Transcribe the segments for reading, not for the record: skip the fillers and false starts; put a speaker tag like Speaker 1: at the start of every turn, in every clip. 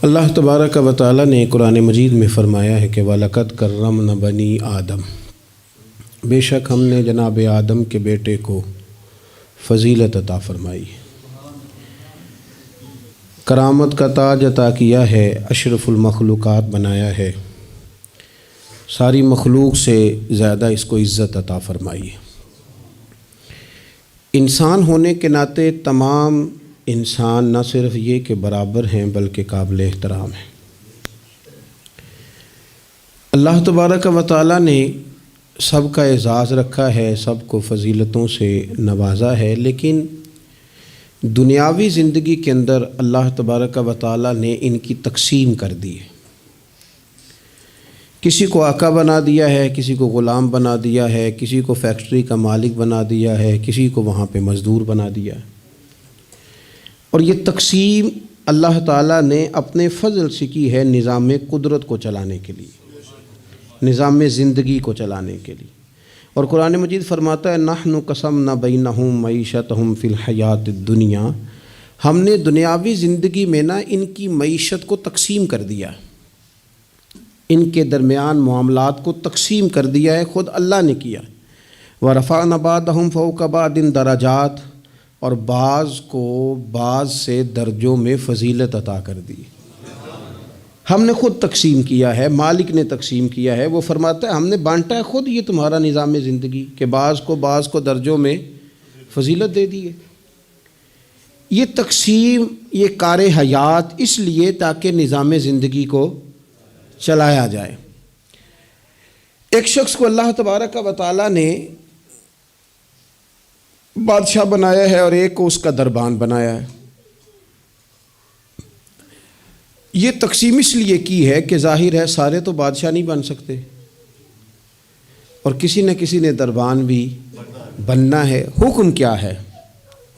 Speaker 1: اللہ تبارک و تعالی نے قرآن مجید میں فرمایا ہے کہ وَلَقَدْ كَرَّمْنَا بَنِي آدم، بے شک ہم نے جناب آدم کے بیٹے کو فضیلت عطا فرمائی، کرامت کا تاج عطا کیا ہے، اشرف المخلوقات بنایا ہے، ساری مخلوق سے زیادہ اس کو عزت عطا فرمائی ہے۔ انسان ہونے کے ناطے تمام انسان نہ صرف یہ کہ برابر ہیں بلکہ قابل احترام ہیں۔ اللہ تبارک و تعالی نے سب کا اعزاز رکھا ہے، سب کو فضیلتوں سے نوازا ہے، لیکن دنیاوی زندگی کے اندر اللہ تبارک و تعالی نے ان کی تقسیم کر دی ہے۔ کسی کو آقا بنا دیا ہے، کسی کو غلام بنا دیا ہے، کسی کو فیکٹری کا مالک بنا دیا ہے، کسی کو وہاں پہ مزدور بنا دیا ہے۔ اور یہ تقسیم اللہ تعالیٰ نے اپنے فضل سے کی ہے نظام قدرت کو چلانے کے لیے، نظام زندگی کو چلانے کے لیے۔ اور قرآن مجید فرماتا ہے نحن قسمنا بینہم معیشتہم فی الحیات الدنیا، ہم نے دنیاوی زندگی میں ان کی معیشت کو تقسیم کر دیا، ان کے درمیان معاملات کو تقسیم کر دیا ہے، خود اللہ نے کیا۔ وَرَفَعْنَا بَعْضَهُمْ فَوْقَ بَعْضٍ دَرَجَاتٍ، اور بعض کو بعض سے درجوں میں فضیلت عطا کر دی۔ ہم نے خود تقسیم کیا ہے، مالک نے تقسیم کیا ہے۔ وہ فرماتا ہے ہم نے بانٹا ہے خود یہ تمہارا نظام زندگی کہ بعض کو درجوں میں فضیلت دے دی ہے۔ یہ تقسیم، یہ کار حیات اس لیے تاکہ نظام زندگی کو چلایا جائے۔ ایک شخص کو اللہ تبارک و تعالی نے بادشاہ بنایا ہے اور ایک کو اس کا دربان بنایا ہے۔ یہ تقسیم اس لیے کی ہے کہ ظاہر ہے سارے تو بادشاہ نہیں بن سکتے، اور کسی نہ کسی نے دربان بھی بننا ہے۔ حکم کیا ہے؟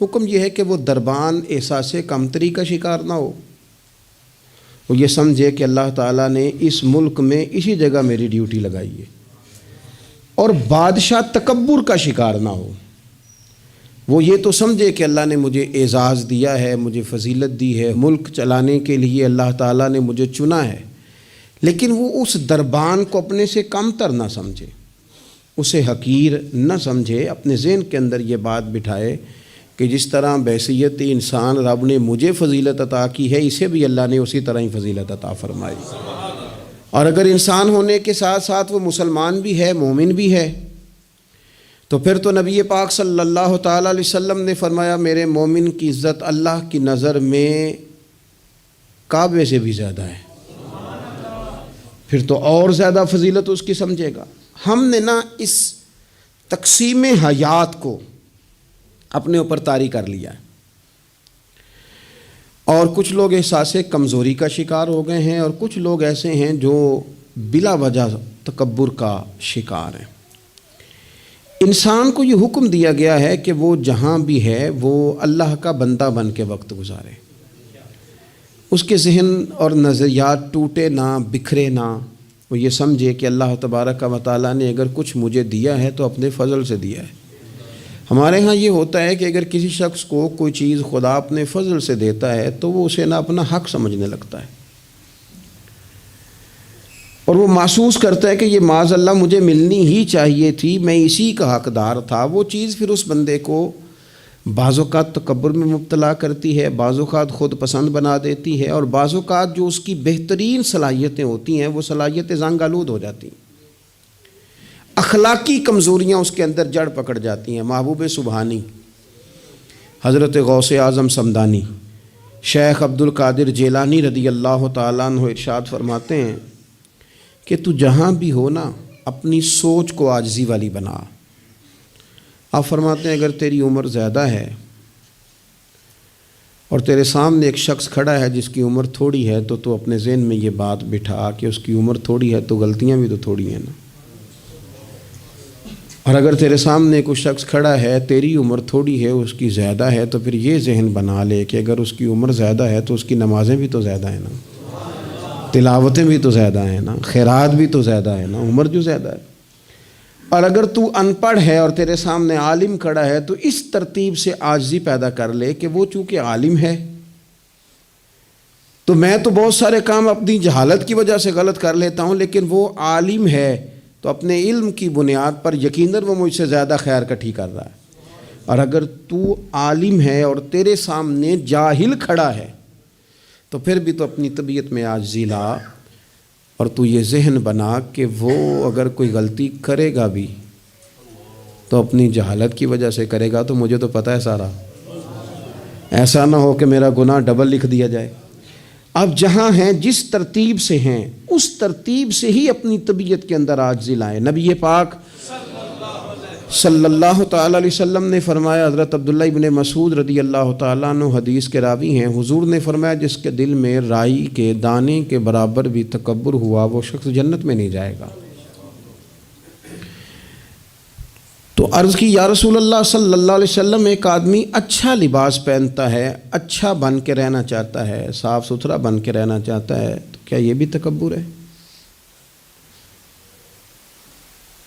Speaker 1: حکم یہ ہے کہ وہ دربان احساس کمتری کا شکار نہ ہو، وہ یہ سمجھے کہ اللہ تعالیٰ نے اس ملک میں اسی جگہ میری ڈیوٹی لگائی ہے، اور بادشاہ تکبر کا شکار نہ ہو، وہ یہ تو سمجھے کہ اللہ نے مجھے اعزاز دیا ہے، مجھے فضیلت دی ہے، ملک چلانے کے لیے اللہ تعالیٰ نے مجھے چنا ہے، لیکن وہ اس دربان کو اپنے سے کم تر نہ سمجھے، اسے حقیر نہ سمجھے، اپنے ذہن کے اندر یہ بات بٹھائے کہ جس طرح بحیثیت انسان رب نے مجھے فضیلت عطا کی ہے، اسے بھی اللہ نے اسی طرح ہی فضیلت عطا فرمائی۔ اور اگر انسان ہونے کے ساتھ ساتھ وہ مسلمان بھی ہے، مومن بھی ہے، تو پھر تو نبی پاک صلی اللہ تعالیٰ علیہ وسلم نے فرمایا میرے مومن کی عزت اللہ کی نظر میں کعبے سے بھی زیادہ ہے، پھر تو اور زیادہ فضیلت اس کی سمجھے گا۔ ہم نے اس تقسیم حیات کو اپنے اوپر طاری کر لیا ہے، اور کچھ لوگ احساس کمزوری کا شکار ہو گئے ہیں، اور کچھ لوگ ایسے ہیں جو بلا وجہ تکبر کا شکار ہیں۔ انسان کو یہ حکم دیا گیا ہے کہ وہ جہاں بھی ہے وہ اللہ کا بندہ بن کے وقت گزارے، اس کے ذہن اور نظریات ٹوٹے نہ، بکھرے نہ، وہ یہ سمجھے کہ اللہ تبارک و تعالیٰ نے اگر کچھ مجھے دیا ہے تو اپنے فضل سے دیا ہے۔ ہمارے ہاں یہ ہوتا ہے کہ اگر کسی شخص کو کوئی چیز خدا اپنے فضل سے دیتا ہے تو وہ اسے نہ اپنا حق سمجھنے لگتا ہے، اور وہ محسوس کرتا ہے کہ یہ معاذ اللہ مجھے ملنی ہی چاہیے تھی، میں اسی کا حقدار تھا۔ وہ چیز پھر اس بندے کو بعض اوقات تکبر میں مبتلا کرتی ہے، بعض اوقات خود پسند بنا دیتی ہے، اور بعض اوقات جو اس کی بہترین صلاحیتیں ہوتی ہیں وہ صلاحیتیں زنگ آلود ہو جاتی ہیں، اخلاقی کمزوریاں اس کے اندر جڑ پکڑ جاتی ہیں۔ محبوب سبحانی، حضرت غوث اعظم صمدانی، شیخ عبد القادر جیلانی رضی اللہ تعالیٰ عنہ ارشاد فرماتے ہیں کہ تو جہاں بھی ہو نا اپنی سوچ کو عاجزی والی بنا۔ آپ فرماتے ہیں اگر تیری عمر زیادہ ہے اور تیرے سامنے ایک شخص کھڑا ہے جس کی عمر تھوڑی ہے، تو اپنے ذہن میں یہ بات بٹھا کہ اس کی عمر تھوڑی ہے تو غلطیاں بھی تو تھوڑی ہیں نا۔ اور اگر تیرے سامنے کوئی شخص کھڑا ہے، تیری عمر تھوڑی ہے، اس کی زیادہ ہے، تو پھر یہ ذہن بنا لے کہ اگر اس کی عمر زیادہ ہے تو اس کی نمازیں بھی تو زیادہ ہیں نا، تلاوتیں بھی تو زیادہ ہیں نا، خیرات بھی تو زیادہ ہے نا، عمر جو زیادہ ہے۔ اور اگر تو ان پڑھ ہے اور تیرے سامنے عالم کھڑا ہے تو اس ترتیب سے عاجزی پیدا کر لے کہ وہ چونکہ عالم ہے تو میں تو بہت سارے کام اپنی جہالت کی وجہ سے غلط کر لیتا ہوں، لیکن وہ عالم ہے تو اپنے علم کی بنیاد پر یقیناً وہ مجھ سے زیادہ خیر کٹھی کر رہا ہے۔ اور اگر تو عالم ہے اور تیرے سامنے جاہل کھڑا ہے تو پھر بھی تو اپنی طبیعت میں عاجزی لا، اور تو یہ ذہن بنا کہ وہ اگر کوئی غلطی کرے گا بھی تو اپنی جہالت کی وجہ سے کرے گا، تو مجھے تو پتہ ہے سارا، ایسا نہ ہو کہ میرا گناہ ڈبل لکھ دیا جائے۔ اب جہاں ہیں جس ترتیب سے ہیں اس ترتیب سے ہی اپنی طبیعت کے اندر عاجزی لائیں۔ نبی پاک صلی اللہ تعالی علیہ وسلم نے فرمایا، حضرت عبداللہ ابن مسعود رضی اللہ تعالیٰ عنہ حدیث کے راوی ہیں، حضور نے فرمایا جس کے دل میں رائی کے دانے کے برابر بھی تکبر ہوا وہ شخص جنت میں نہیں جائے گا۔ تو عرض کی یا رسول اللہ صلی اللہ علیہ وسلم، ایک آدمی اچھا لباس پہنتا ہے، اچھا بن کے رہنا چاہتا ہے، صاف ستھرا بن کے رہنا چاہتا ہے، تو کیا یہ بھی تکبر ہے؟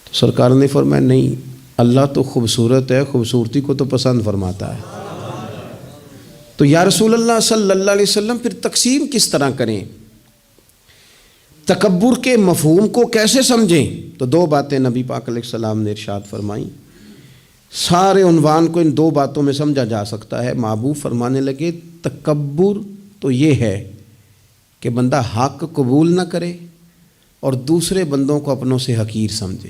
Speaker 1: تو سرکار نے فرمایا نہیں، اللہ تو خوبصورت ہے، خوبصورتی کو تو پسند فرماتا ہے۔ تو یا رسول اللہ صلی اللہ علیہ وسلم پھر تقسیم کس طرح کریں؟ تکبر کے مفہوم کو کیسے سمجھیں؟ تو دو باتیں نبی پاک علیہ السلام نے ارشاد فرمائیں۔ سارے عنوان کو ان دو باتوں میں سمجھا جا سکتا ہے۔ محبوب فرمانے لگے تکبر تو یہ ہے کہ بندہ حق قبول نہ کرے اور دوسرے بندوں کو اپنوں سے حقیر سمجھے۔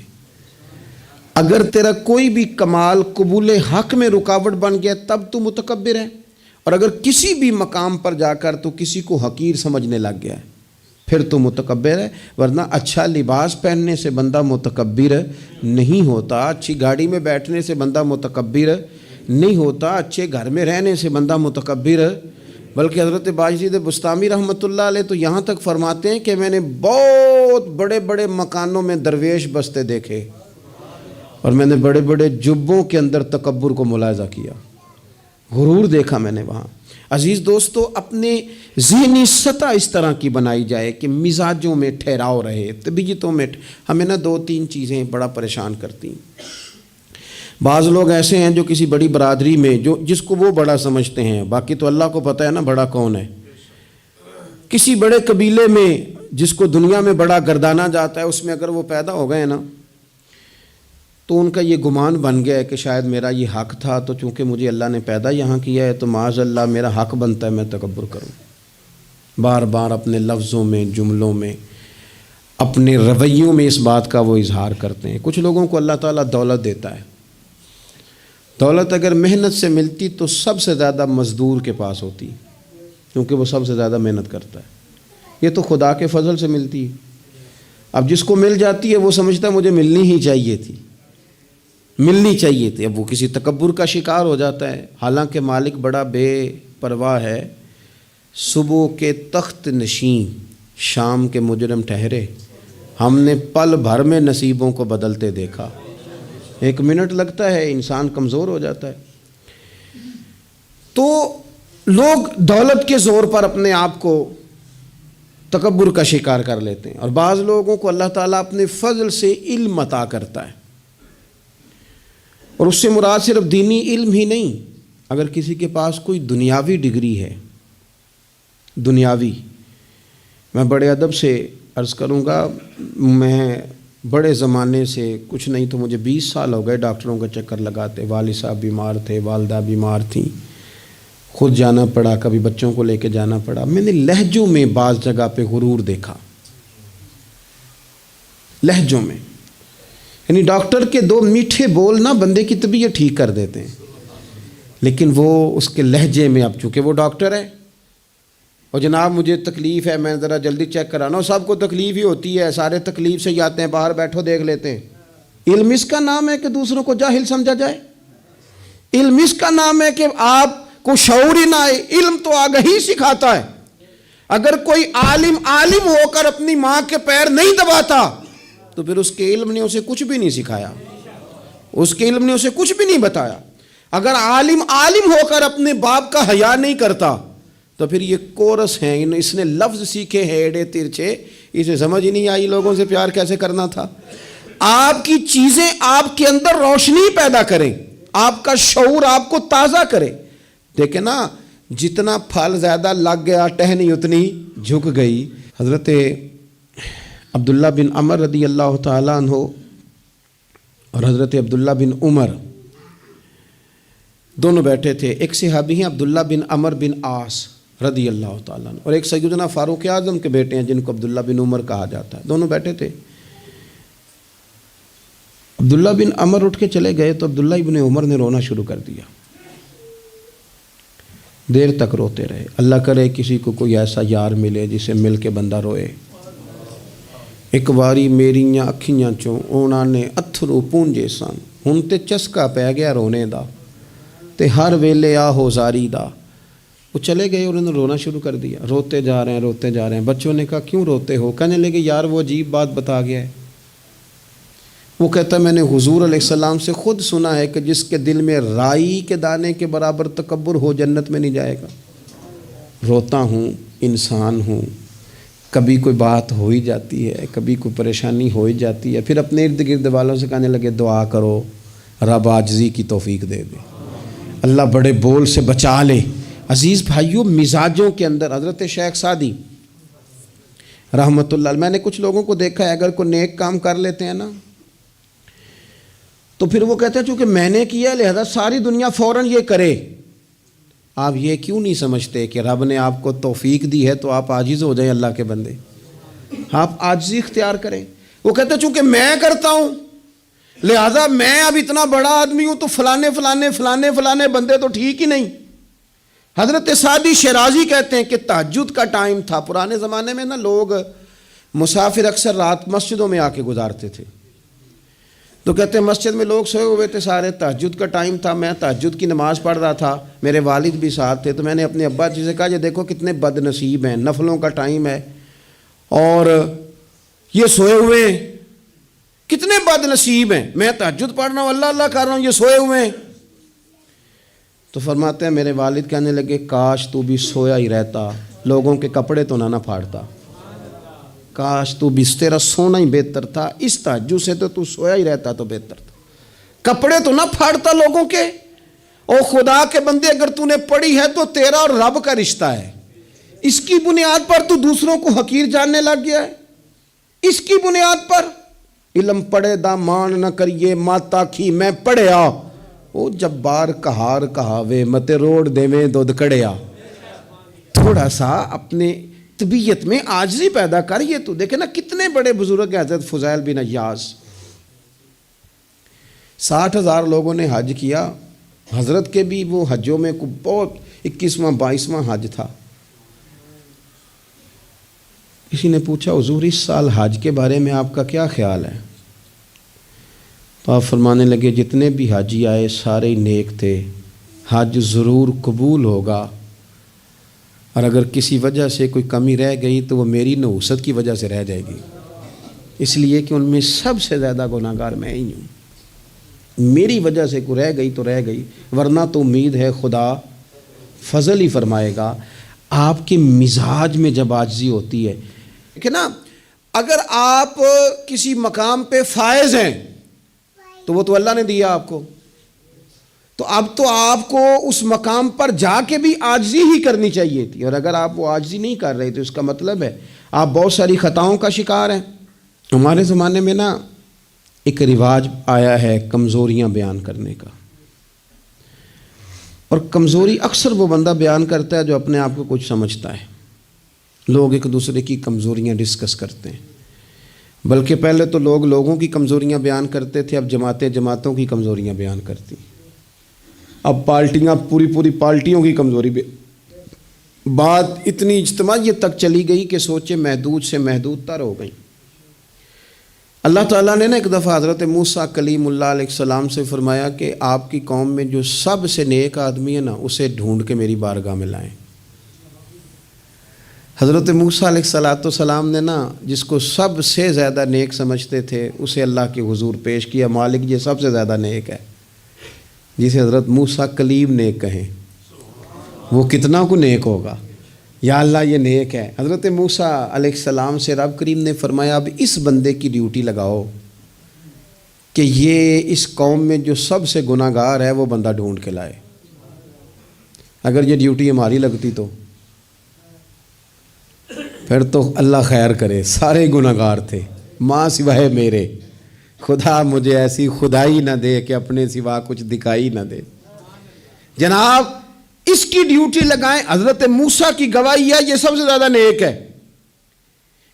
Speaker 1: اگر تیرا کوئی بھی کمال قبول حق میں رکاوٹ بن گیا تب تو متکبر ہے، اور اگر کسی بھی مقام پر جا کر تو کسی کو حقیر سمجھنے لگ گیا ہے پھر تو متکبر ہے۔ ورنہ اچھا لباس پہننے سے بندہ متکبر نہیں ہوتا، اچھی گاڑی میں بیٹھنے سے بندہ متکبر نہیں ہوتا، اچھے گھر میں رہنے سے بندہ متکبر، بلکہ حضرت باجید بستامی رحمۃ اللہ علیہ تو یہاں تک فرماتے ہیں کہ میں نے بہت بڑے بڑے مکانوں میں درویش بستے دیکھے اور میں نے بڑے بڑے جبوں کے اندر تکبر کو ملاحظہ کیا، غرور دیکھا میں نے وہاں۔ عزیز دوستو، اپنے ذہنی سطح اس طرح کی بنائی جائے کہ مزاجوں میں ٹھہراؤ رہے، طبیعتوں میں۔ ہمیں نا دو تین چیزیں بڑا پریشان کرتی ہیں۔ بعض لوگ ایسے ہیں جو کسی بڑی برادری میں جس کو وہ بڑا سمجھتے ہیں، باقی تو اللہ کو پتہ ہے نا بڑا کون ہے۔ کسی بڑے قبیلے میں جس کو دنیا میں بڑا گردانا جاتا ہے، اس میں اگر وہ پیدا ہو گئے نا تو ان کا یہ گمان بن گیا ہے کہ شاید میرا یہ حق تھا، تو چونکہ مجھے اللہ نے پیدا یہاں کیا ہے تو معاذ اللہ میرا حق بنتا ہے میں تکبر کروں۔ بار بار اپنے لفظوں میں، جملوں میں، اپنے رویوں میں اس بات کا وہ اظہار کرتے ہیں۔ کچھ لوگوں کو اللہ تعالیٰ دولت دیتا ہے، دولت اگر محنت سے ملتی تو سب سے زیادہ مزدور کے پاس ہوتی، کیونکہ وہ سب سے زیادہ محنت کرتا ہے۔ یہ تو خدا کے فضل سے ملتی ہے۔ اب جس کو مل جاتی ہے وہ سمجھتا ہے مجھے ملنی ہی چاہیے تھی، ملنی چاہیے تھی، اب وہ کسی تکبر کا شکار ہو جاتا ہے۔ حالانکہ مالک بڑا بے پرواہ ہے۔ صبح کے تخت نشین شام کے مجرم ٹھہرے، ہم نے پل بھر میں نصیبوں کو بدلتے دیکھا۔ ایک منٹ لگتا ہے، انسان کمزور ہو جاتا ہے۔ تو لوگ دولت کے زور پر اپنے آپ کو تکبر کا شکار کر لیتے ہیں، اور بعض لوگوں کو اللہ تعالیٰ اپنے فضل سے علم عطا کرتا ہے، اور اس سے مراد صرف دینی علم ہی نہیں۔ اگر کسی کے پاس کوئی دنیاوی ڈگری ہے، دنیاوی، میں بڑے ادب سے عرض کروں گا، میں بڑے زمانے سے کچھ نہیں تو مجھے 20 سال ہو گئے ڈاکٹروں کا چکر لگاتے۔ والد صاحب بیمار تھے، والدہ بیمار تھیں، خود جانا پڑا، کبھی بچوں کو لے کے جانا پڑا۔ میں نے لہجوں میں بعض جگہ پہ غرور دیکھا، لہجوں میں، یعنی ڈاکٹر کے دو میٹھے بول نہ بندے کی طبیعت ٹھیک کر دیتے ہیں، لیکن وہ اس کے لہجے میں، اب چونکہ وہ ڈاکٹر ہے اور جناب مجھے تکلیف ہے، میں ذرا جلدی چیک کرانا ہوں، سب کو تکلیف ہی ہوتی ہے، سارے تکلیف سے ہی آتے ہیں، باہر بیٹھو دیکھ لیتے ہیں۔ علم اس کا نام ہے کہ دوسروں کو جاہل سمجھا جائے؟ علم اس کا نام ہے کہ آپ کو شعور ہی نہ آئے؟ علم تو آگہی سکھاتا ہے۔ اگر کوئی عالم ہو کر اپنی ماں کے پیر نہیں دباتا تو پھر اس کے علم نے اسے کچھ بھی نہیں سکھایا، اس کے علم نے اسے کچھ بھی نہیں بتایا۔ اگر عالم ہو کر اپنے باپ کا حیا نہیں کرتا تو پھر یہ کورس ہیں، اس نے لفظ سیکھے ہیں ایڑے ترچھے، اسے سمجھ ہی نہیں آئی لوگوں سے پیار کیسے کرنا تھا۔ آپ کی چیزیں آپ کے اندر روشنی پیدا کریں، آپ کا شعور آپ کو تازہ کرے۔ دیکھیں نا، جتنا پھل زیادہ لگ گیا ٹہنی اتنی جھک گئی۔ حضرت عبداللہ بن عمر رضی اللہ تعالیٰ عنہ اور حضرت عبداللہ بن عمر دونوں بیٹھے تھے۔ ایک صحابی ہیں عبداللہ بن عمر بن عاص رضی اللہ تعالیٰ عنہ، اور ایک سیدنا فاروق اعظم کے بیٹے ہیں جن کو عبداللہ بن عمر کہا جاتا ہے۔ دونوں بیٹھے تھے۔ عبداللہ بن عمر اٹھ کے چلے گئے تو عبداللہ بن عمر نے رونا شروع کر دیا، دیر تک روتے رہے۔ اللہ کرے کسی کو کوئی ایسا یار ملے جسے مل کے بندہ روئے۔ ایک باری میریاں اکھیاں چوں اونا نے اتھرو پونجے سن، ہن تے چسکا پہ گیا رونے دا تے ہر ویلے آہو زاری دا۔ وہ چلے گئے اور انہوں نے رونا شروع کر دیا، روتے جا رہے ہیں۔ بچوں نے کہا کیوں روتے ہو؟ کہنے لگے یار وہ عجیب بات بتا گیا ہے۔ وہ کہتا ہے میں نے حضور علیہ السلام سے خود سنا ہے کہ جس کے دل میں رائی کے دانے کے برابر تکبر ہو جنت میں نہیں جائے گا۔ روتا ہوں، انسان ہوں، کبھی کوئی بات ہو ہی جاتی ہے، کبھی کوئی پریشانی ہو ہی جاتی ہے، پھر اپنے ارد گرد والوں سے کہنے لگے دعا کرو رب عاجزی کی توفیق دے دے، اللہ بڑے بول سے بچا لے۔ عزیز بھائیوں، مزاجوں کے اندر حضرت شیخ سعدی رحمۃ اللہ علیہ، میں نے کچھ لوگوں کو دیکھا ہے اگر کوئی نیک کام کر لیتے ہیں نا تو پھر وہ کہتے ہیں چونکہ میں نے کیا لہذا ساری دنیا فوراً یہ کرے۔ آپ یہ کیوں نہیں سمجھتے کہ رب نے آپ کو توفیق دی ہے تو آپ عاجز ہو جائیں اللہ کے بندے، آپ عاجزی اختیار کریں۔ وہ کہتے ہیں چونکہ میں کرتا ہوں لہذا میں اب اتنا بڑا آدمی ہوں تو فلانے بندے تو ٹھیک ہی نہیں۔ حضرت سعدی شیرازی کہتے ہیں کہ تہجد کا ٹائم تھا، پرانے زمانے میں نا لوگ مسافر اکثر رات مسجدوں میں آ کے گزارتے تھے، تو کہتے ہیں مسجد میں لوگ سوئے ہوئے تھے سارے، تہجد کا ٹائم تھا، میں تہجد کی نماز پڑھ رہا تھا، میرے والد بھی ساتھ تھے، تو میں نے اپنے ابا جی سے کہا یہ دیکھو کتنے بد نصیب ہیں، نفلوں کا ٹائم ہے اور یہ سوئے ہوئے ہیں، کتنے بد نصیب ہیں، میں تہجد پڑھ رہا ہوں، اللہ اللہ کر رہا ہوں، یہ سوئے ہوئے ہیں۔ تو فرماتے ہیں میرے والد کہنے لگے کاش تو بھی سویا ہی رہتا، لوگوں کے کپڑے تو نہ پھاڑتا، کاش تو بھی، تیرا سونا ہی بہتر تھا، اس تہجد سے تو سویا ہی رہتا تو بہتر تھا، کپڑے تو نہ پھاڑتا لوگوں کے۔ او خدا کے بندے اگر تو نے پڑھی ہے تو تیرا اور رب کا رشتہ ہے، اس کی بنیاد پر تو دوسروں کو حقیر جاننے لگ گیا ہے، اس کی بنیاد پر علم پڑھے دا مان نہ کریے ماتا کھی میں پڑھیا، او جبار کہار کہاوے متے روڑ دیویں دودھ کڑیا۔ تھوڑا سا اپنے طبیعت میں عاجزی پیدا کر۔ یہ تو دیکھیں نا کتنے بڑے بزرگ ہیں، حضرت فضیل بن عیاض، 60,000 لوگوں نے حج کیا، حضرت کے بھی وہ حجوں میں بہت 21واں 22واں حج تھا۔ کسی نے پوچھا حضور اس سال حج کے بارے میں آپ کا کیا خیال ہے؟ تو آپ فرمانے لگے جتنے بھی حاجی آئے سارے ہی نیک تھے، حج ضرور قبول ہوگا، اور اگر کسی وجہ سے کوئی کمی رہ گئی تو وہ میری نحوست کی وجہ سے رہ جائے گی، اس لیے کہ ان میں سب سے زیادہ گناہ گار میں ہی ہوں، میری وجہ سے کوئی رہ گئی تو رہ گئی، ورنہ تو امید ہے خدا فضل ہی فرمائے گا۔ آپ کے مزاج میں جب عاجزی ہوتی ہے کہ نا، اگر آپ کسی مقام پہ فائز ہیں تو وہ تو اللہ نے دیا آپ کو، تو اب تو آپ کو اس مقام پر جا کے بھی عاجزی ہی کرنی چاہیے تھی، اور اگر آپ وہ عاجزی نہیں کر رہے تو اس کا مطلب ہے آپ بہت ساری خطاؤں کا شکار ہیں۔ ہمارے زمانے میں نا ایک رواج آیا ہے کمزوریاں بیان کرنے کا، اور کمزوری اکثر وہ بندہ بیان کرتا ہے جو اپنے آپ کو کچھ سمجھتا ہے۔ لوگ ایک دوسرے کی کمزوریاں ڈسکس کرتے ہیں، بلکہ پہلے تو لوگ لوگوں کی کمزوریاں بیان کرتے تھے، اب جماعتیں جماعتوں کی کمزوریاں بیان کرتی، اب پارٹیاں پوری پارٹیوں کی کمزوری بات اتنی اجتماعیت تک چلی گئی کہ سوچے محدود سے محدود تر ہو گئی۔ اللہ تعالیٰ نے نا ایک دفعہ حضرت موسیٰ کلیم اللہ علیہ السلام سے فرمایا کہ آپ کی قوم میں جو سب سے نیک آدمی ہے نا اسے ڈھونڈ کے میری بارگاہ میں لائیں۔ حضرت موسیٰ علیہ السلام نے نا جس کو سب سے زیادہ نیک سمجھتے تھے اسے اللہ کے حضور پیش کیا، مالک یہ سب سے زیادہ نیک ہے، جسے حضرت موسیٰ کلیم نیک کہیں، وہ کتنا کو نیک ہوگا، یا اللہ یہ نیک ہے۔ حضرت موسیٰ علیہ السلام سے رب کریم نے فرمایا اب اس بندے کی ڈیوٹی لگاؤ کہ یہ اس قوم میں جو سب سے گناہ گار ہے وہ بندہ ڈھونڈ کے لائے۔ اگر یہ ڈیوٹی ہماری لگتی تو پھر تو اللہ خیر کرے، سارے گناہگار تھے ماں سوائے میرے، خدا مجھے ایسی خدائی نہ دے کہ اپنے سوا کچھ دکھائی نہ دے۔ جناب اس کی ڈیوٹی لگائیں، حضرت موسیٰ کی گواہی ہے یہ سب سے زیادہ نیک ہے،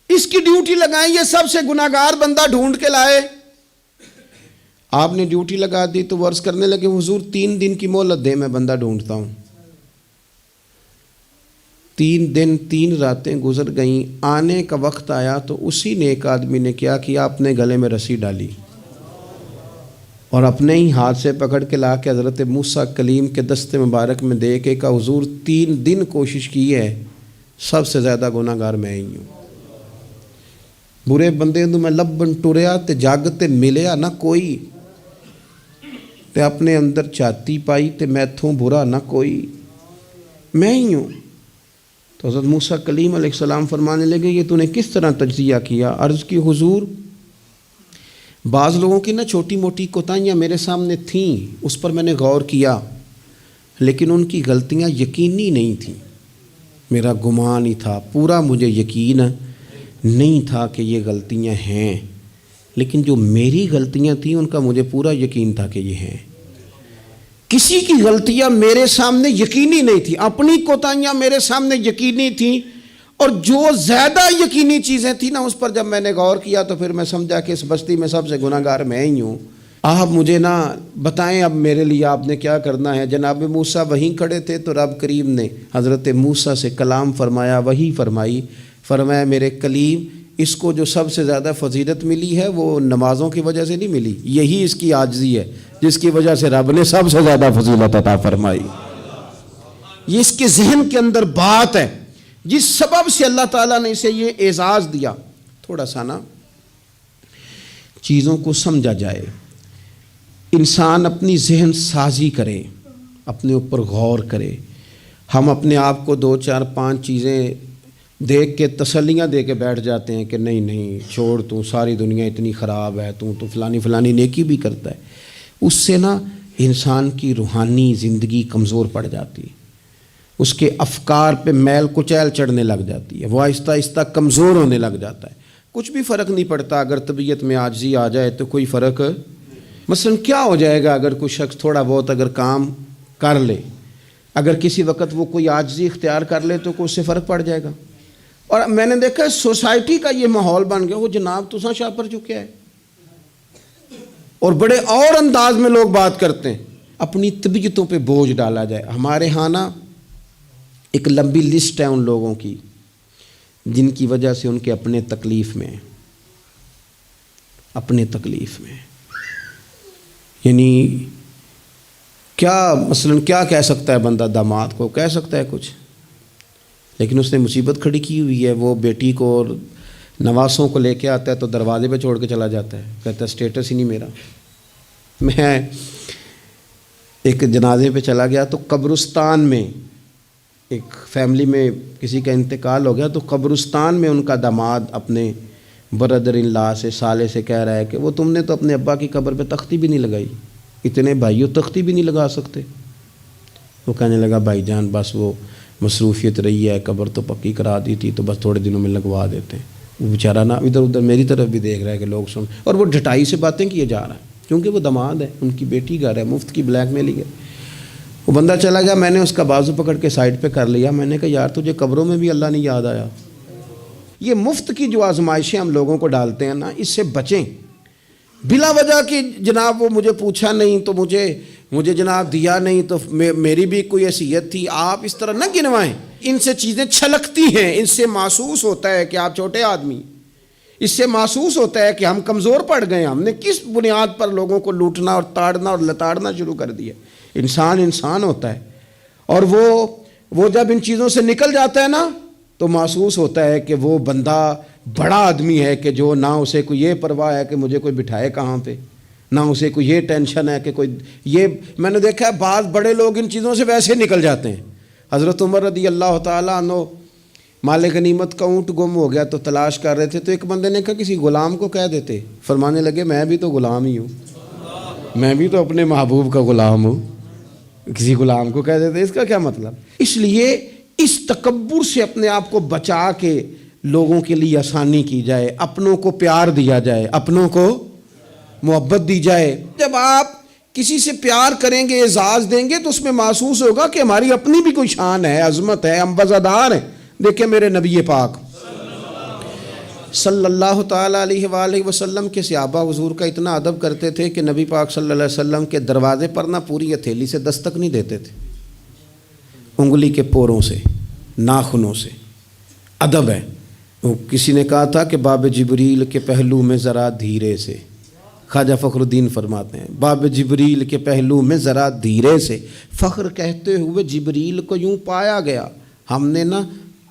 Speaker 1: اس کی ڈیوٹی لگائیں، یہ سب سے گناہگار بندہ ڈھونڈ کے لائے۔ آپ نے ڈیوٹی لگا دی تو وہ عرض کرنے لگے حضور 3 دن کی مہلت دیں، میں بندہ ڈھونڈتا ہوں۔ 3 دن 3 راتیں گزر گئیں، آنے کا وقت آیا تو اسی نیک آدمی نے کیا کہ اپنے گلے میں رسی ڈالی اور اپنے ہی ہاتھ سے پکڑ کے لا کے حضرت موسیٰ کلیم کے دست مبارک میں دے کے کہا حضور 3 دن کوشش کی ہے، سب سے زیادہ گناہگار میں ہی ہوں۔ برے بندے تو میں لبن ٹریا تے جگ تے ملیا نہ کوئی، تے اپنے اندر چاتی پائی تے میں تھوں برا نہ کوئی، میں ہی ہوں۔ تو حضرت موسیٰ کلیم علیہ السلام فرمانے لگے یہ تو نے کس طرح تجزیہ کیا؟ عرض کی حضور بعض لوگوں کی نا چھوٹی موٹی کوتاہیاں میرے سامنے تھیں، اس پر میں نے غور کیا، لیکن ان کی غلطیاں یقینی نہیں تھیں، میرا گمان ہی تھا، پورا مجھے یقین نہیں تھا کہ یہ غلطیاں ہیں، لیکن جو میری غلطیاں تھیں ان کا مجھے پورا یقین تھا کہ یہ ہیں۔ کسی کی غلطیاں میرے سامنے یقینی نہیں تھیں، اپنی کوتاہیاں میرے سامنے یقینی تھیں، اور جو زیادہ یقینی چیزیں تھیں نا اس پر جب میں نے غور کیا تو پھر میں سمجھا کہ اس بستی میں سب سے گناہگار میں ہی ہوں۔ آپ مجھے نا بتائیں اب میرے لیے آپ نے کیا کرنا ہے؟ جناب موسیٰ وہیں کھڑے تھے تو رب کریم نے حضرت موسیٰ سے کلام فرمایا، وحی فرمائی، فرمایا میرے کلیم اس کو جو سب سے زیادہ فضیلت ملی ہے وہ نمازوں کی وجہ سے نہیں ملی، یہی اس کی عاجزی ہے جس کی وجہ سے رب نے سب سے زیادہ فضیلت عطا فرمائی۔ یہ اس کے ذہن کے اندر بات ہے جس سبب سے اللہ تعالیٰ نے اسے یہ اعزاز دیا۔ تھوڑا سا نا چیزوں کو سمجھا جائے، انسان اپنی ذہن سازی کرے، اپنے اوپر غور کرے۔ ہم اپنے آپ کو 2 4 5 چیزیں دیکھ کے تسلیاں دے کے بیٹھ جاتے ہیں کہ نہیں نہیں چھوڑ، تو ساری دنیا اتنی خراب ہے، تو فلانی نیکی بھی کرتا ہے۔ اس سے نا انسان کی روحانی زندگی کمزور پڑ جاتی ہے، اس کے افکار پہ میل کچیل چڑھنے لگ جاتی ہے، وہ آہستہ آہستہ کمزور ہونے لگ جاتا ہے۔ کچھ بھی فرق نہیں پڑتا، اگر طبیعت میں عاجزی آ جائے تو کوئی فرق، مثلا کیا ہو جائے گا اگر کوئی شخص تھوڑا بہت اگر کام کر لے، اگر کسی وقت وہ کوئی عاجزی اختیار کر لے تو کوئی اس سے فرق پڑ جائے گا۔ اور میں نے دیکھا سوسائٹی کا یہ ماحول بن گیا، وہ جناب تساں شاہ پر چکے ہے، اور بڑے اور انداز میں لوگ بات کرتے ہیں، اپنی طبیعتوں پہ بوجھ ڈالا جائے۔ ہمارے ہاں نا ایک لمبی لسٹ ہے ان لوگوں کی جن کی وجہ سے ان کے اپنے تکلیف میں، یعنی کیا مثلا کیا کہہ سکتا ہے بندہ؟ داماد کو کہہ سکتا ہے کچھ، لیکن اس نے مصیبت کھڑی کی ہوئی ہے، وہ بیٹی کو اور نواسوں کو لے کے آتا ہے تو دروازے پہ چھوڑ کے چلا جاتا ہے، کہتا ہے اسٹیٹس ہی نہیں میرا۔ میں ایک جنازے پہ چلا گیا تو قبرستان میں ایک فیملی میں کسی کا انتقال ہو گیا، تو قبرستان میں ان کا داماد اپنے بردر ان لا سے سالے سے کہہ رہا ہے کہ وہ تم نے تو اپنے ابا کی قبر پہ تختی بھی نہیں لگائی، اتنے بھائیوں تختی بھی نہیں لگا سکتے۔ وہ کہنے لگا بھائی جان بس وہ مصروفیت رہی ہے، قبر تو پکی کرا دی تھی تو بس تھوڑے دنوں میں لگوا دیتے ہیں۔ وہ بیچارہ نا ادھر ادھر میری طرف بھی دیکھ رہا ہے کہ لوگ سن، اور وہ ڈھٹائی سے باتیں کیے جا رہا ہے کیونکہ وہ داماد ہے، ان کی بیٹی گھر ہے، مفت کی بلیک میلنگ ہے۔ وہ بندہ چلا گیا، میں نے اس کا بازو پکڑ کے سائڈ پہ کر لیا، میں نے کہا یار تجھے قبروں میں بھی اللہ نہیں یاد آیا؟ یہ مفت کی جو آزمائشیں ہم لوگوں کو ڈالتے ہیں نا، اس سے بچیں۔ بلا وجہ کہ جناب وہ مجھے پوچھا نہیں تو مجھے جناب دیا نہیں تو میری بھی کوئی حیثیت تھی، آپ اس طرح نہ گنوائیں۔ ان سے چیزیں چھلکتی ہیں، ان سے محسوس ہوتا ہے کہ آپ چھوٹے آدمی، اس سے محسوس ہوتا ہے کہ ہم کمزور پڑ گئے، ہم نے کس بنیاد پر لوگوں کو لوٹنا اور تاڑنا اور لتاڑنا شروع کر دیا۔ انسان ہوتا ہے، اور وہ جب ان چیزوں سے نکل جاتا ہے نا تو محسوس ہوتا ہے کہ وہ بندہ بڑا آدمی ہے کہ جو نہ اسے کوئی یہ پرواہ ہے کہ مجھے کوئی بٹھائے کہاں پہ، نہ اسے کوئی یہ ٹینشن ہے کہ کوئی یہ۔ میں نے دیکھا ہے بعض بڑے لوگ ان چیزوں سے ویسے نکل جاتے ہیں۔ حضرت عمر رضی اللہ تعالیٰ عنہ مال غنیمت کا اونٹ گم ہو گیا تو تلاش کر رہے تھے، تو ایک بندے نے کہا کسی غلام کو کہہ دیتے، فرمانے لگے میں بھی تو غلام ہی ہوں، میں بھی تو اپنے محبوب کا غلام ہوں، کسی غلام کو کہہ دیتے، اس کا کیا مطلب؟ اس لیے اس تکبر سے اپنے آپ کو بچا کے لوگوں کے لیے آسانی کی جائے، اپنوں کو پیار دیا جائے، اپنوں کو محبت دی جائے۔ جب آپ کسی سے پیار کریں گے، اعزاز دیں گے، تو اس میں محسوس ہوگا کہ ہماری اپنی بھی کوئی شان ہے، عظمت ہے، ہم وزادار ہیں۔ دیکھیں میرے نبی پاک صلی اللہ تعالیٰ علیہ وآلہ وسلم کے صحابہ حضور کا اتنا ادب کرتے تھے کہ نبی پاک صلی اللہ علیہ وسلم کے دروازے پر نہ پوری ہتھیلی سے دستک نہیں دیتے تھے، انگلی کے پوروں سے، ناخنوں سے۔ ادب ہے۔ کسی نے کہا تھا کہ باب جبریل کے پہلو میں ذرا دھیرے سے، خواجہ فخر الدین فرماتے ہیں باب جبریل کے پہلو میں ذرا دھیرے سے، فخر کہتے ہوئے جبریل کو یوں پایا گیا، ہم نے نا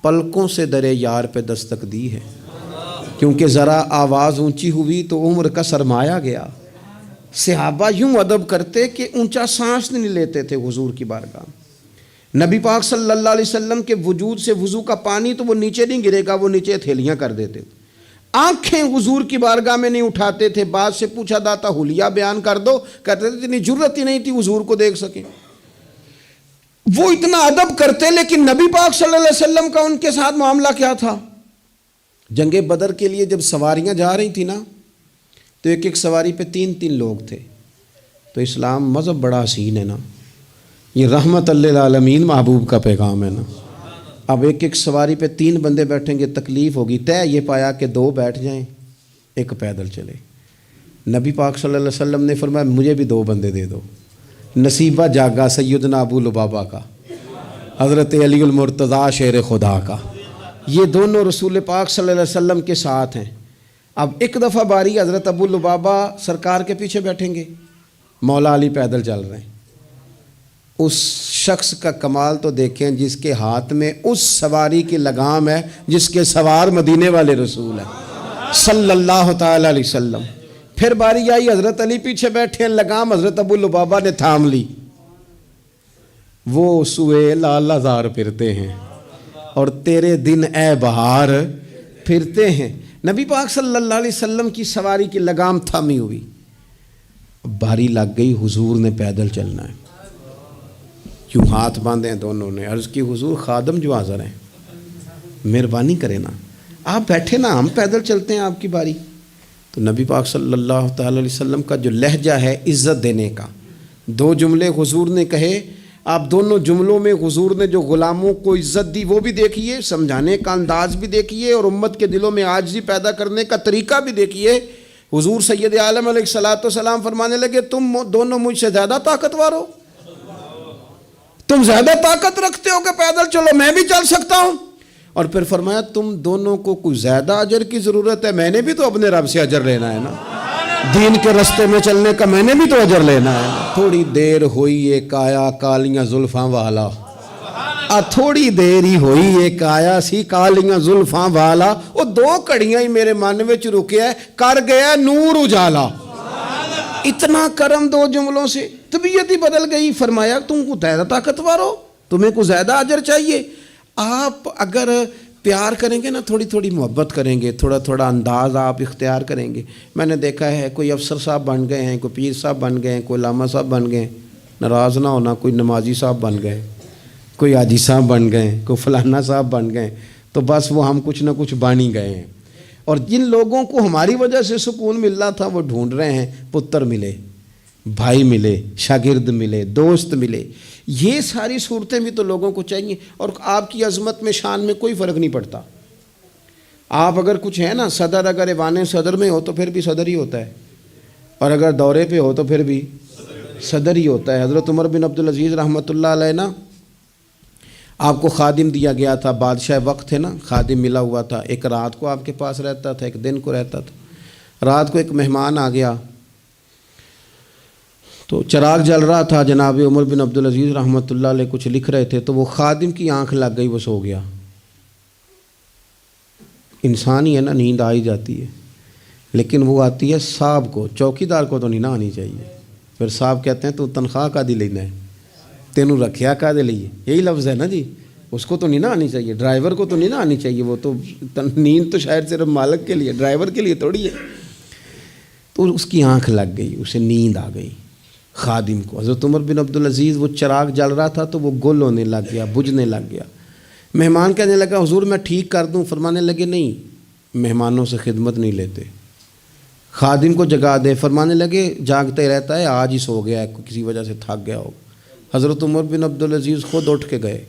Speaker 1: پلکوں سے درے یار پہ دستک دی ہے، کیونکہ ذرا آواز اونچی ہوئی تو عمر کا سرمایا گیا۔ صحابہ یوں ادب کرتے کہ اونچا سانس نہیں لیتے تھے حضور کی بارگاہ۔ نبی پاک صلی اللہ علیہ وسلم کے وجود سے وضو کا پانی تو وہ نیچے نہیں گرے گا، وہ نیچے تھیلیاں کر دیتے تھے۔ آنکھیں حضور کی بارگاہ میں نہیں اٹھاتے تھے۔ بعد سے پوچھا داتا حلیہ بیان کر دو، کہتے تھے اتنی جرت ہی نہیں تھی حضور کو دیکھ سکیں۔ وہ اتنا ادب کرتے، لیکن نبی پاک صلی اللہ علیہ وسلم کا ان کے ساتھ معاملہ کیا تھا؟ جنگ بدر کے لیے جب سواریاں جا رہی تھیں نا، تو ایک ایک سواری پہ 3 لوگ تھے۔ تو اسلام مذہب بڑا حسین ہے نا، یہ رحمت للعالمین محبوب کا پیغام ہے نا۔ اب ایک ایک سواری پہ 3 بندے بیٹھیں گے، تکلیف ہوگی۔ طے یہ پایا کہ 2 بیٹھ جائیں، ایک پیدل چلے۔ نبی پاک صلی اللہ علیہ وسلم نے فرمایا مجھے بھی 2 بندے دے دو۔ نصیبہ جاگا سیدنا ابو لبابہ کا، حضرت علی المرتضیٰ شیر خدا کا۔ یہ دونوں رسول پاک صلی اللہ علیہ وسلم کے ساتھ ہیں۔ اب ایک دفعہ باری حضرت ابو لبابہ سرکار کے پیچھے بیٹھیں گے، مولا علی پیدل چل رہے ہیں۔ اس شخص کا کمال تو دیکھیں جس کے ہاتھ میں اس سواری کی لگام ہے جس کے سوار مدینے والے رسول ہیں صلی اللہ تعالیٰ علیہ وسلم۔ پھر باری آئی حضرت علی پیچھے بیٹھے ہیں، لگام حضرت ابو لبابہ نے تھام لی۔ وہ سوئے لال ہزار پھرتے ہیں اور تیرے دن اے بہار پھرتے ہیں۔ نبی پاک صلی اللہ علیہ وسلم کی سواری کی لگام تھامی ہوئی، باری لگ گئی، حضور نے پیدل چلنا ہے۔ کیوں ہاتھ باندھے ہیں دونوں نے، عرض کی حضور خادم جو حاضر ہیں، مہربانی کریں نا، آپ بیٹھے نا، ہم پیدل چلتے ہیں آپ کی باری۔ تو نبی پاک صلی اللہ تعالی علیہ وسلم کا جو لہجہ ہے عزت دینے کا، 2 جملے حضور نے کہے، آپ دونوں جملوں میں حضور نے جو غلاموں کو عزت دی وہ بھی دیکھیے، سمجھانے کا انداز بھی دیکھیے، اور امت کے دلوں میں عاجزی پیدا کرنے کا طریقہ بھی دیکھیے۔ حضور سید عالم علیہ الصلوۃ والسلام فرمانے لگے تم دونوں مجھ سے زیادہ طاقتور ہو، تم زیادہ طاقت رکھتے ہو کہ پیدل چلو، میں بھی چل سکتا ہوں۔ اور پھر فرمایا تم دونوں کو کچھ زیادہ اجر کی ضرورت ہے، میں نے بھی تو اپنے رب سے اجر لینا ہے نا، دین کے رستے میں چلنے کا میں نے بھی تو اجر لینا ہے۔ تھوڑی دیر ہوئی ایک آیا کالیاں زلفاں والا، تھوڑی دیر ہی ہوئی ایک آیا سی کالیاں زلفاں والا، وہ 2 گھڑیاں ہی میرے من وچ رکیا کر گیا نور اجالا۔ اتنا کرم 2 جملوں سے طبیعت ہی بدل گئی۔ فرمایا تم کو زیادہ طاقتور ہو، تمہیں کو زیادہ اجر چاہیے۔ آپ اگر پیار کریں گے نا، تھوڑی تھوڑی محبت کریں گے، تھوڑا تھوڑا انداز آپ اختیار کریں گے۔ میں نے دیکھا ہے کوئی افسر صاحب بن گئے ہیں، کوئی پیر صاحب بن گئے ہیں، کوئی علامہ صاحب بن گئے ہیں، ناراض نہ ہونا، کوئی نمازی صاحب بن گئے، کوئی حاجی صاحب بن گئے، کوئی فلانا صاحب بن گئے، تو بس وہ ہم کچھ نہ کچھ بن ہی گئے ہیں۔ اور جن لوگوں کو ہماری وجہ سے سکون مل رہا تھا وہ ڈھونڈ رہے ہیں، پتر ملے، بھائی ملے، شاگرد ملے، دوست ملے۔ یہ ساری صورتیں بھی تو لوگوں کو چاہیے۔ اور آپ کی عظمت میں، شان میں کوئی فرق نہیں پڑتا۔ آپ اگر کچھ ہے نا، صدر اگر ایوان صدر میں ہو تو پھر بھی صدر ہی ہوتا ہے، اور اگر دورے پہ ہو تو پھر بھی صدر ہی ہوتا ہے۔ حضرت عمر بن عبدالعزیز رحمۃ اللہ علیہ نا، آپ کو خادم دیا گیا تھا، بادشاہ وقت تھے نا، خادم ملا ہوا تھا، ایک رات کو آپ کے پاس رہتا تھا، ایک دن کو رہتا تھا۔ رات کو ایک مہمان آ گیا تو چراغ جل رہا تھا، جناب عمر بن عبدالعزیز رحمۃ اللہ علیہ کچھ لکھ رہے تھے، تو وہ خادم کی آنکھ لگ گئی، وہ سو گیا۔ انسان ہی ہے نا، نیند آ ہی جاتی ہے، لیکن وہ آتی ہے صاحب کو، چوکیدار کو تو نہیں نہ آنی چاہیے۔ پھر صاحب کہتے ہیں تو تنخواہ کا دی لینا ہے، تینوں رکھیا کا دے لیے، یہی لفظ ہے نا جی، اس کو تو نہیں نہ آنی چاہیے، ڈرائیور کو تو نہیں نہ آنی چاہیے، وہ تو نیند تو شاید صرف مالک کے لیے، ڈرائیور کے لیے تھوڑی ہے۔ تو اس کی آنکھ لگ گئی، اسے نیند آ گئی۔ خادم کو. حضرت عمر بن عبدالعزیز وہ چراغ جل رہا تھا تو وہ گل ہونے لگ گیا, بجھنے لگ گیا. مہمان کہنے لگا حضور میں ٹھیک کر دوں, فرمانے لگے نہیں مہمانوں سے خدمت نہیں لیتے. خادم کو جگا دے, فرمانے لگے جاگتے رہتا ہے, آج ہی سو گیا ہے, کسی وجہ سے تھک گیا ہوگا. حضرت عمر بن عبدالعزیز خود اٹھ کے گئے,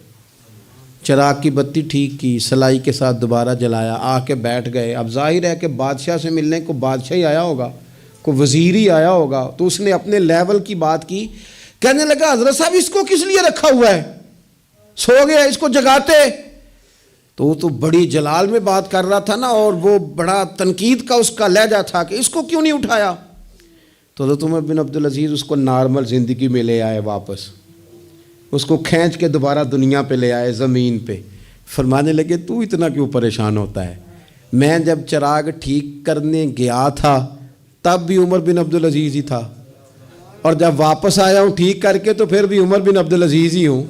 Speaker 1: چراغ کی بتی ٹھیک کی, سلائی کے ساتھ دوبارہ جلایا, آ کے بیٹھ گئے. اب ظاہر ہے کہ بادشاہ سے ملنے کو بادشاہ ہی آیا ہوگا, کوئی وزیر ہی آیا ہوگا, تو اس نے اپنے لیول کی بات کی. کہنے لگا حضرت صاحب اس کو کس لیے رکھا ہوا ہے, سو گیا, اس کو جگاتے. تو وہ تو بڑی جلال میں بات کر رہا تھا نا, اور وہ بڑا تنقید کا اس کا لہجہ تھا کہ اس کو کیوں نہیں اٹھایا. تو حضرت عمر بن عبدالعزیز اس کو نارمل زندگی میں لے آئے واپس, اس کو کھینچ کے دوبارہ دنیا پہ لے آئے, زمین پہ. فرمانے لگے تو اتنا کیوں پریشان ہوتا ہے, میں جب چراغ ٹھیک کرنے گیا تھا تب بھی عمر بن عبدالعزیز ہی تھا, اور جب واپس آیا ہوں ٹھیک کر کے تو پھر بھی عمر بن عبدالعزیز ہی ہوں.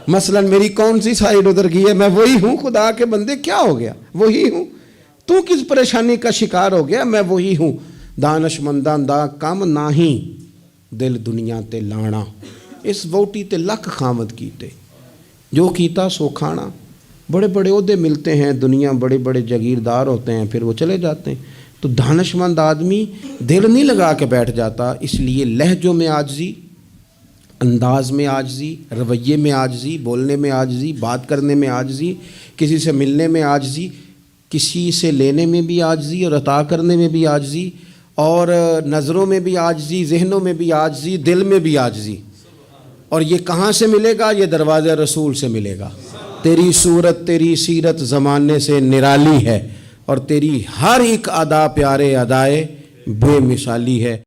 Speaker 1: مثلا میری کون سی سائیڈ ادھر گئی ہے, میں وہی ہوں. خدا کے بندے کیا ہو گیا, وہی ہوں. تو کس پریشانی کا شکار ہو گیا, میں وہی ہوں. دانش منداں دا کم ناہی دل دنیا تے لانا, اس ووٹی تے لکھ خامد کیتے, جو کیتا سو کھانا. بڑے بڑے عہدے ملتے ہیں دنیا, بڑے بڑے جاگیردار ہوتے ہیں, پھر وہ چلے جاتے ہیں. تو دانش مند آدمی دل نہیں لگا کے بیٹھ جاتا. اس لیے لہجوں میں عاجزی, انداز میں عاجزی, رویے میں عاجزی, بولنے میں عاجزی, بات کرنے میں عاجزی, کسی سے ملنے میں عاجزی, کسی سے لینے میں بھی عاجزی اور عطا کرنے میں بھی عاجزی, اور نظروں میں بھی عاجزی, ذہنوں میں بھی عاجزی, دل میں بھی عاجزی. اور یہ کہاں سے ملے گا, یہ دروازہ رسول سے ملے گا. تیری صورت تیری سیرت زمانے سے نرالی ہے, اور تیری ہر ایک ادا پیارے ادائے بے مثالی ہے.